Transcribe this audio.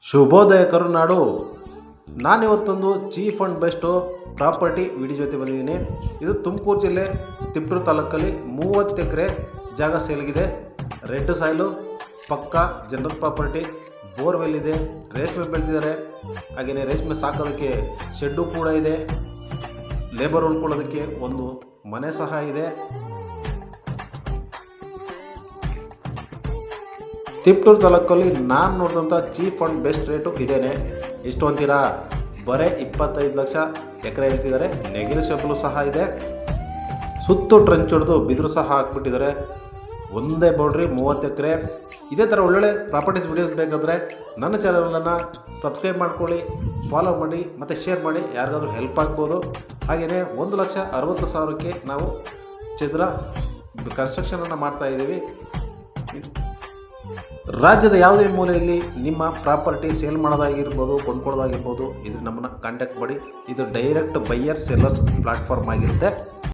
ಶುಭೋದಯ ಕರುನಾಡು. ನಾನಿವತ್ತೊಂದು cheap and best property video ಜೊತೆ ಬಂದಿದ್ದೀನಿ. ಇದು ತುಮಕೂರು ಜಿಲ್ಲೆ ತಿಪ್ಟೂರು ತಾಲೂಕಲ್ಲಿ 30 ಎಕರೆ ಜಾಗ ಸೇಲ್ಗಿದೆ. ರೆಡ್ ಸಾಯಿಲು, ಪಕ್ಕ ಜನರಲ್ ಪ್ರಾಪರ್ಟಿ, ಬೋರ್ವೆಲ್ ಇದೆ, ರೇಷ್ಮೆ ಬೆಳೆದಿದ್ದಾರೆ. ಹಾಗೆಯೇ ರೇಷ್ಮೆ ಸಾಕೋದಕ್ಕೆ ಶೆಡ್ಡು ಕೂಡ ಇದೆ. ಲೇಬರ್ ಉಳ್ಕೊಳ್ಳೋದಕ್ಕೆ ಒಂದು ಮನೆ ಸಹ ಇದೆ. ತಿಪ್ಟೂರು ತಾಲೂಕಲ್ಲಿ ನಾನು ನೋಡಿದಂಥ ಚೀಪ್ ಆ್ಯಂಡ್ ಬೆಸ್ಟ್ ರೇಟು ಇದೇನೆ. ಎಷ್ಟು ಅಂತೀರಾ? ಬರೀ 25 ಲಕ್ಷ ಎಕರೆ ಹೇಳ್ತಿದ್ದಾರೆ. ನೆಗೆಲಿಷಿಯಬಲ್ ಸಹ ಇದೆ. ಸುತ್ತು ಟ್ರಂಚ್ ಹೊಡೆದು ಬಿದಿರು ಸಹ ಹಾಕ್ಬಿಟ್ಟಿದ್ದಾರೆ. ಒಂದೇ ಬೌಂಡ್ರಿ 30 ಎಕರೆ. ಇದೇ ಥರ ಒಳ್ಳೊಳ್ಳೆ ಪ್ರಾಪರ್ಟೀಸ್ ವಿಡಿಯೋಸ್ ಬೇಕಾದರೆ ನನ್ನ ಚಾನಲನ್ನು ಸಬ್ಸ್ಕ್ರೈಬ್ ಮಾಡ್ಕೊಳ್ಳಿ, ಫಾಲೋ ಮಾಡಿ ಮತ್ತು ಶೇರ್ ಮಾಡಿ. ಯಾರಿಗಾದ್ರೂ ಹೆಲ್ಪ್ ಆಗ್ಬೋದು. ಹಾಗೆಯೇ 1,60,000ಕ್ಕೆ ನಾವು ಚದರ ಕನ್ಸ್ಟ್ರಕ್ಷನನ್ನು ಮಾಡ್ತಾಯಿದ್ದೀವಿ. ರಾಜ್ಯದ ಯಾವುದೇ ಮೂಲೆಯಲ್ಲಿ ನಿಮ್ಮ ಪ್ರಾಪರ್ಟಿ ಸೇಲ್ ಮಾಡೋದಾಗಿರ್ಬೋದು, ಕೊಂಡ್ಕೊಳ್ಳೋದಾಗಿರ್ಬೋದು, ಇದು ನಮ್ಮನ್ನು ಕಾಂಟ್ಯಾಕ್ಟ್ ಮಾಡಿ. ಇದು ಡೈರೆಕ್ಟ್ ಬೈಯರ್ ಸೆಲ್ಲರ್ಸ್ ಪ್ಲಾಟ್ಫಾರ್ಮ್ ಆಗಿರುತ್ತೆ.